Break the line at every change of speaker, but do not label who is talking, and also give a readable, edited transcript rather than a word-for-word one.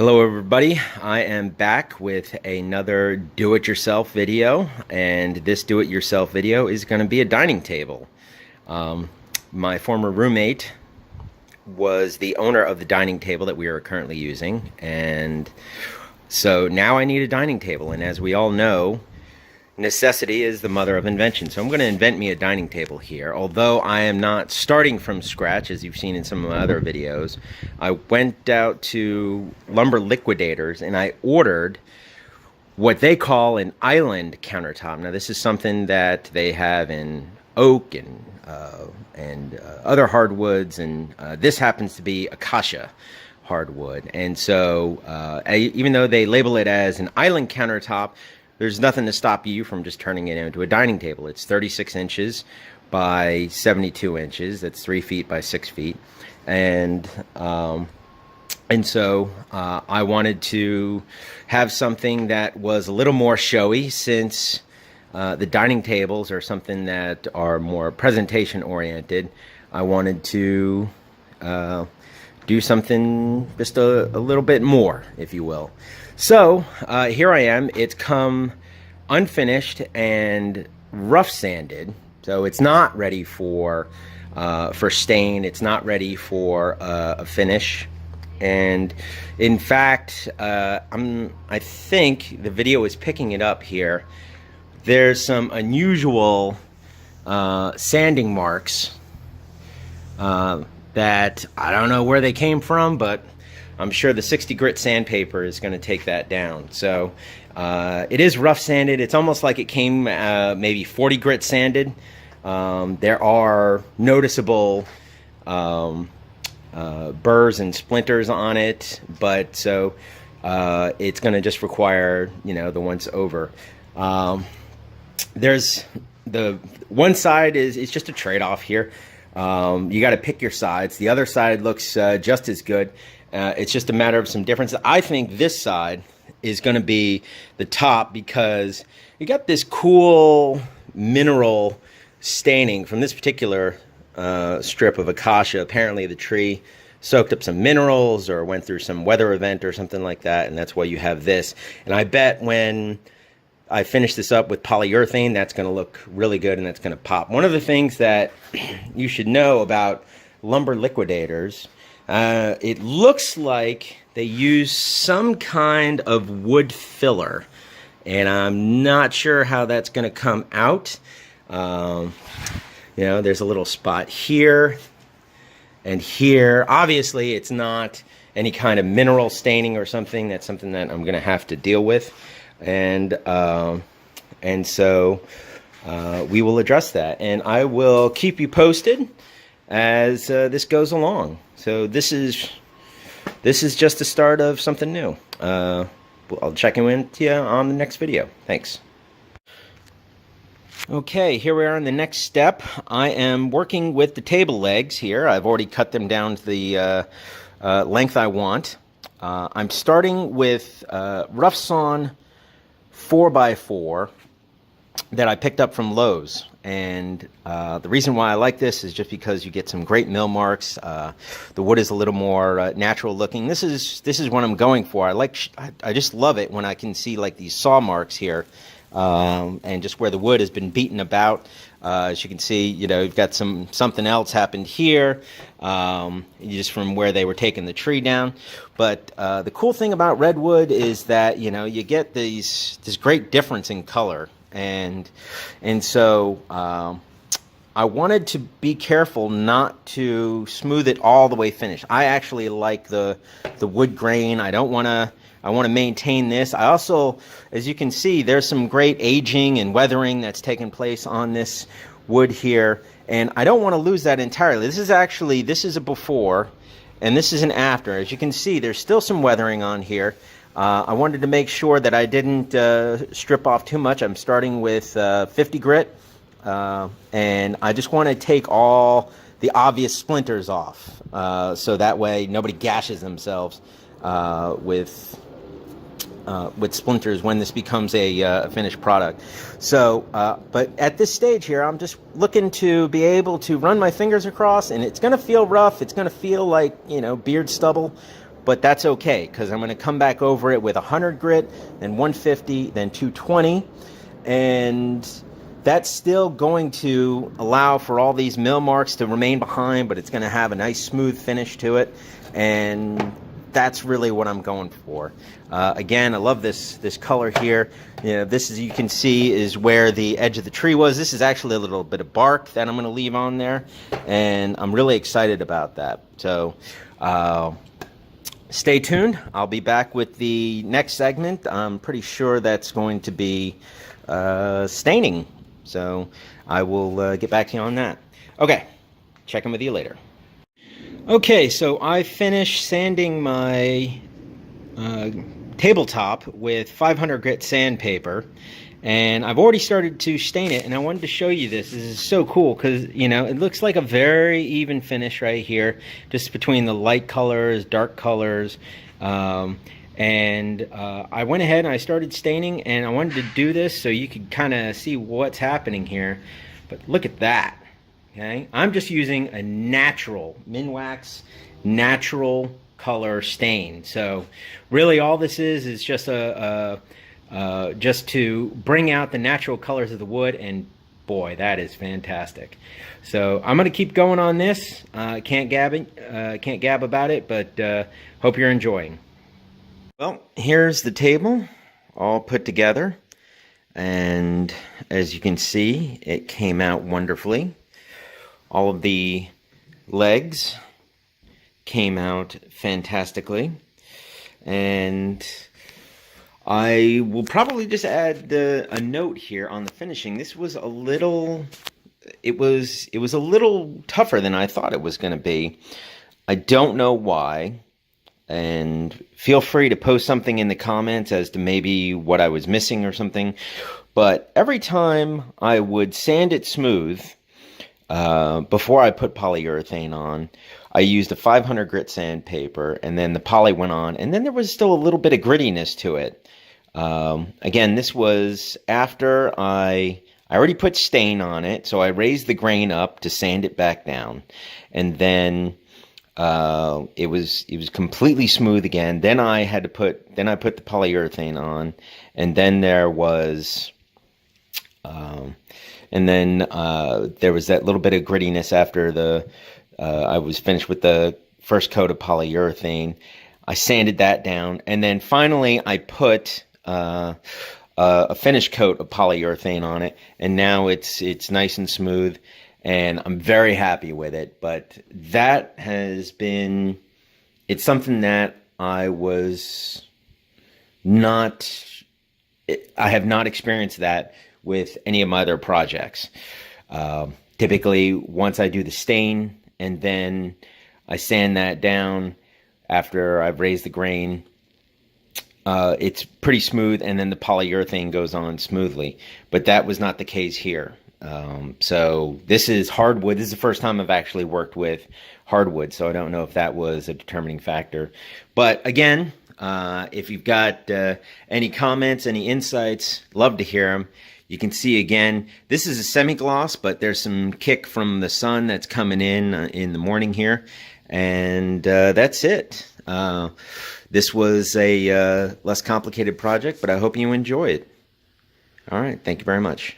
Hello everybody, I am back with another do-it-yourself video, and this do-it-yourself video is going to be a dining table. My former roommate was the owner of the dining table that we are currently using, and so now I need a dining table, and as we all know, necessity is the mother of invention. So I'm going to invent me a dining table here. Although I am not starting from scratch, as you've seen in some of my other videos, I went out to Lumber Liquidators and I ordered what they call an island countertop. Now this is something that they have in oak and other hardwoods, and this happens to be acacia hardwood. And so even though they label it as an island countertop, there's nothing to stop you from just turning it into a dining table. It's 36 inches by 72 inches. That's 3 feet by 6 feet. And so I wanted to have something that was a little more showy, since the dining tables are something that are more presentation oriented. I wanted to do something just a little bit more, if you will. So here I am. It's come unfinished and rough sanded, so it's not ready for stain. It's not ready for a finish. And in fact, I think the video is picking it up here. There's some unusual sanding marks that I don't know where they came from, but I'm sure the 60 grit sandpaper is going to take that down. So it is rough sanded. It's almost like it came maybe 40 grit sanded. There are noticeable burrs and splinters on it, but so it's going to just require, the once over. There's the one side is just a trade-off here. You got to pick your sides. The other side looks just as good. It's just a matter of some difference. I think this side is going to be the top because you got this cool mineral staining from this particular strip of acacia. Apparently the tree soaked up some minerals or went through some weather event or something like that, and that's why you have this. And I bet when I finish this up with polyurethane, that's going to look really good and that's going to pop. One of the things that you should know about Lumber Liquidators, it looks like they use some kind of wood filler, and I'm not sure how that's going to come out. There's a little spot here and here. Obviously, it's not any kind of mineral staining or something. That's something that I'm going to have to deal with, and so we will address that, and I will keep you posted as this goes along. So this is just the start of something new. I'll check in with you on the next video. Thanks. Okay, here we are on the next step. I am working with the table legs here. I've already cut them down to the length I want. I'm starting with rough sawn 4x4 that I picked up from Lowe's, and the reason why I like this is just because you get some great mill marks. The wood is a little more natural looking. This is what I'm going for. I just love it when I can see like these saw marks here, and just where the wood has been beaten about. As you can see, you've got something else happened here, just from where they were taking the tree down. But the cool thing about redwood is that you get this great difference in color. And so I wanted to be careful not to smooth it all the way finished. I actually like the wood grain. I want to maintain this. I also, as you can see, there's some great aging and weathering that's taken place on this wood here, and I don't want to lose that entirely. This is a before and this is an after. As you can see, there's still some weathering on here. I wanted to make sure that I didn't strip off too much. I'm starting with 50 grit, and I just want to take all the obvious splinters off, so that way nobody gashes themselves with splinters when this becomes a finished product. So, but at this stage here, I'm just looking to be able to run my fingers across, and it's going to feel rough. It's going to feel like, beard stubble. but that's okay because I'm going to come back over it with 100 grit, then 150, then 220, and that's still going to allow for all these mill marks to remain behind, but it's going to have a nice smooth finish to it, and that's really what I'm going for. Again, I love this color here. You know, this, as you can see, is where the edge of the tree was. This is actually a little bit of bark that I'm going to leave on there, and I'm really excited about that. So stay tuned. I'll be back with the next segment. I'm pretty sure that's going to be staining. So I will get back to you on that. Okay, check in with you later. Okay, so I finished sanding my tabletop with 500 grit sandpaper, and I've already started to stain it, and I wanted to show you this. This is so cool because, you know, it looks like a very even finish right here, just between the light colors, dark colors. I went ahead and I started staining, and I wanted to do this so you could kind of see what's happening here. But look at that. Okay, I'm just using a natural Minwax natural color stain. So really all this is just just to bring out the natural colors of the wood, and boy, that is fantastic. So I'm going to keep going on this. Can't gab about it, but hope you're enjoying. Well, here's the table all put together, and as you can see, it came out wonderfully. All of the legs came out fantastically, and I will probably just add a note here on the finishing. This was a little, it was a little tougher than I thought it was going to be. I don't know why, and feel free to post something in the comments as to maybe what I was missing or something. But every time I would sand it smooth, before I put polyurethane on, I used a 500 grit sandpaper, and then the poly went on, and then there was still a little bit of grittiness to it. Again, this was after I already put stain on it, so I raised the grain up to sand it back down, and then it was completely smooth again. Then I put the polyurethane on, and then there was there was that little bit of grittiness after I was finished with the first coat of polyurethane. I sanded that down, and then finally I put a finish coat of polyurethane on it, and now it's nice and smooth, and I'm very happy with it. But that has been, it's something that I have not experienced that with any of my other projects. Typically, once I do the stain and then I sand that down after I've raised the grain, it's pretty smooth, and then the polyurethane goes on smoothly. But that was not the case here. So this is hardwood. This is the first time I've actually worked with hardwood, so I don't know if that was a determining factor. But again, if you've got any comments, any insights, love to hear them. You can see again, this is a semi-gloss, but there's some kick from the sun that's coming in the morning here. And that's it. This was a less complicated project, but I hope you enjoy it. All right, thank you very much.